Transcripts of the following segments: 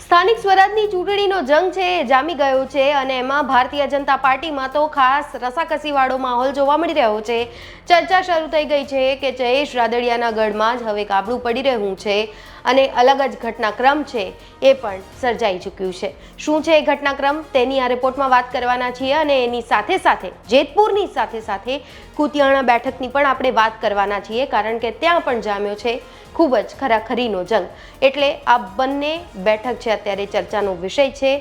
સ્થાનિક સ્વરાજની ચૂંટણીનો જંગ છે એ જામી ગયો છે અને એમાં ભારતીય જનતા પાર્ટીમાં તો ખાસ રસાકસીવાળો માહોલ જોવા મળી રહ્યો છે। ચર્ચા શરૂ થઈ ગઈ છે કે જયેશ રાદડિયાના ગઢમાં જ હવે કાબડું પડી રહ્યું છે અને અલગ જ ઘટનાક્રમ છે એ પણ સર્જાઈ ચૂક્યું છે। શું છે એ ઘટનાક્રમ તેની આ રિપોર્ટમાં વાત કરવાના છીએ અને એની સાથે સાથે જેતપુરની સાથે સાથે કુતિયાણા બેઠકની પણ આપણે વાત કરવાના છીએ, કારણ કે ત્યાં પણ જામ્યો છે ખૂબ જ ખરાખરીનો જંગ। એટલે આ બંને બેઠક છે અત્યારે ચર્ચાનો વિષય છે।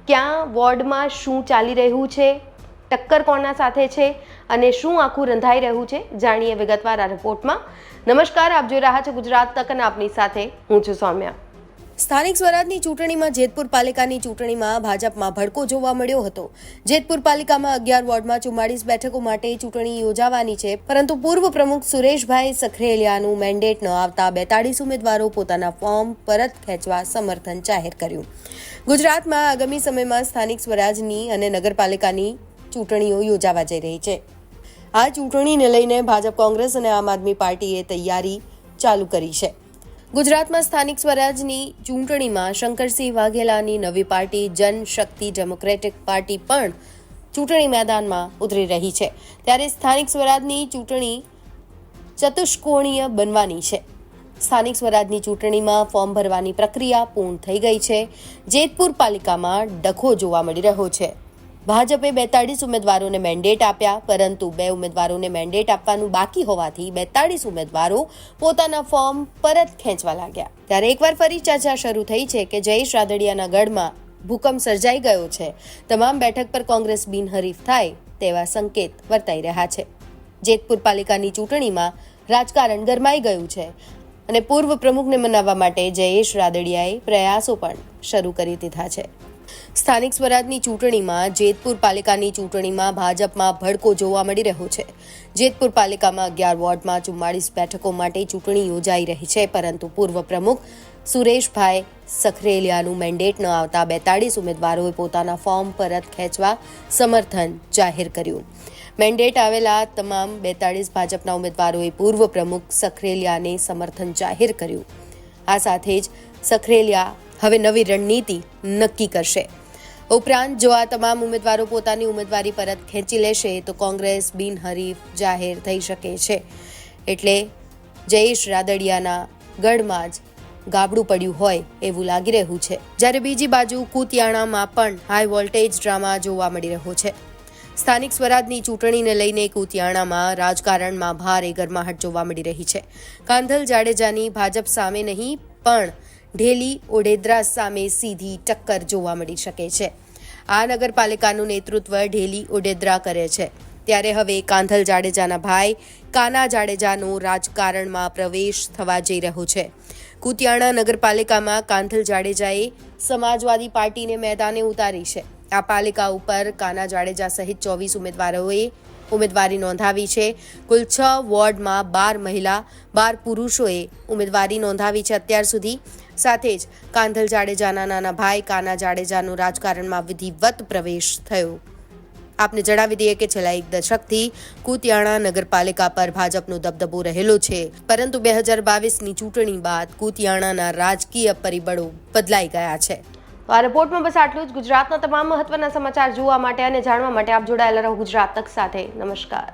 ક્યાં વોર્ડમાં શું ચાલી રહ્યું છે, ટક્કર કોના સાથે છે અને શું આખું રંધાઈ રહ્યું છે, જાણીએ વિગતવાર આ રિપોર્ટમાં। નમસ્કાર, આપ જોઈ રહ્યા છો ગુજરાત તક અને આપની સાથે હું છું સૌમ્યા। સ્થાનિક સ્વરાજની ચૂંટણીમાં જેતપુર પાલિકાની ચૂંટણીમાં ભાજપમાં ભડકો જોવા મળ્યો હતો। જેતપુર પાલિકામાં 11 વોર્ડમાં 44 બેઠકો માટે ચૂંટણી યોજાવાની છે, પરંતુ પૂર્વ પ્રમુખ સુરેશભાઈ સખરેલિયાનું મેન્ડેટ ન આવતા 42 ઉમેદવારો પોતાના ફોર્મ પરત ખેંચવા સમર્થન જાહેર કર્યું। ગુજરાતમાં આગામી સમયમાં સ્થાનિક સ્વરાજની અને નગરપાલિકાની ચૂંટણીઓ યોજાવા જઈ રહી છે। આ ચૂંટણીને લઈને ભાજપ, કોંગ્રેસ અને આમ આદમી પાર્ટીએ તૈયારી ચાલુ કરી છે। ગુજરાતમાં સ્થાનિક સ્વરાજની ચૂંટણીમાં શંકરસિંહ વાઘેલાની નવી પાર્ટી જનશક્તિ ડેમોક્રેટિક પાર્ટી પણ ચૂંટણી મેદાનમાં ઉતરી રહી છે। ત્યારે સ્થાનિક સ્વરાજની ચૂંટણી ચતુષ્કોણીય બનવાની છે। સ્થાનિક સ્વરાજની ચૂંટણીમાં ફોર્મ ભરવાની પ્રક્રિયા પૂર્ણ થઈ ગઈ છે। જેતપુર પાલિકામાં ડખો જોવા મળી રહ્યો છે। ભાજપે 42 ઉમેદવારોને મેન્ડેટ આપ્યા, પરંતુ 2 ઉમેદવારોને મેન્ડેટ આપવાનું બાકી હોવાથી 42 ઉમેદવારો પોતાના ફોર્મ પરત ખેંચવા લાગ્યા। ત્યારે એકવાર ફરી ચર્ચા શરૂ થઈ છે કે જયેશ રાદડિયાના ગઢમાં ભૂકંપ સર્જાઈ ગયો છે। તમામ બેઠક પર કોંગ્રેસ બિનહરીફ થાય તેવા સંકેત વર્તાઈ રહ્યા છે। જેતપુર પાલિકાની ચૂંટણીમાં રાજકારણ ગરમાઈ ગયું છે અને પૂર્વ પ્રમુખને મનાવવા માટે જયેશ રાદડિયાએ પ્રયાસો પણ શરૂ કરી દીધા છે। સ્થાનિક સ્વરાજની ચૂંટણીમાં જેતપુર પાલિકાની ચૂંટણીમાં ભાજપમાં ભડકો જોવા મળી રહ્યો છે। જેતપુર પાલિકામાં 11 વોર્ડમાં 44 બેઠકો માટે ચૂંટણી યોજાઈ રહી છે, પરંતુ પૂર્વ પ્રમુખ સુરેશભાઈ સખરેલિયાનું મેન્ડેટ ન આવતા 42 ઉમેદવારોએ પોતાના ફોર્મ પરત ખેંચવા સમર્થન જાહેર કર્યું। મેન્ડેટ આવેલા તમામ 42 ભાજપના ઉમેદવારોએ પૂર્વ પ્રમુખ સખરેલિયાને સમર્થન જાહેર કર્યું। આ સાથે જ સખરેલિયા હવે નવી રણનીતિ નક્કી કરશે। ઉપરાંત જો આ તમામ ઉમેદવારો પોતાની ઉમેદવારી પરત ખેંચી લેશે તો કોંગ્રેસ બિનહરીફ જાહેર થઈ શકે છે। એટલે જયેશ રાદડિયાના ગઢમાં જ ગાબડું પડ્યું હોય એવું લાગી રહ્યું છે। જ્યારે બીજી બાજુ કુતિયાણામાં પણ હાઈ વોલ્ટેજ ડ્રામા જોવા મળી રહ્યો છે। સ્થાનિક સ્વરાજની ચૂંટણીને લઈને કુતિયાણામાં રાજકારણમાં ભારે ગરમાહટ જોવા મળી રહી છે। કાંધલ જાડેજાની ભાજપ સામે નહીં પણ ઢેલી ઓડેદરા સામે સીધી ટક્કર જોવા મળી શકે છે। આ નગરપાલિકાનું નેતૃત્વ ઢેલી ઓડેદરા કરે છે। ત્યારે હવે કાંધલ જાડેજાના ભાઈ કાના જાડેજાનો રાજકારણમાં પ્રવેશ થવા જઈ રહ્યો છે। કુતિયાણા નગરપાલિકામાં કાંધલ જાડેજાએ સમાજવાદી પાર્ટીને મેદાને ઉતારી છે। આ પાલિકા ઉપર કાના જાડેજા સહિત 24 ઉમેદવારોએ ઉમેદવારી નોંધાવી છે। કુલ 6 વોર્ડમાં 12 મહિલા 12 પુરુષોએ ઉમેદવારી નોંધાવી છે અત્યાર સુધી। સાથે જ કાંધલ જાડેજાના નાના ભાઈ કાના જાડેજાનો રાજકારણમાં વિધિવત પ્રવેશ થયો। આપને જણાવી દઈએ કે છેલ્લા 1 દશકથી કુતિયાણા નગરપાલિકા પર ભાજપનો દબદબો રહેલો છે, પરંતુ 2022ની ચૂંટણી બાદ કુતિયાણાના રાજકીય પરિબળો બદલાઈ ગયા છે। આ રિપોર્ટમાં બસ આટલું જ। ગુજરાતના તમામ મહત્વના સમાચાર જોવા માટે અને જાણવા માટે આપ જોડાયેલા રહો ગુજરાત તક સાથે। નમસ્કાર।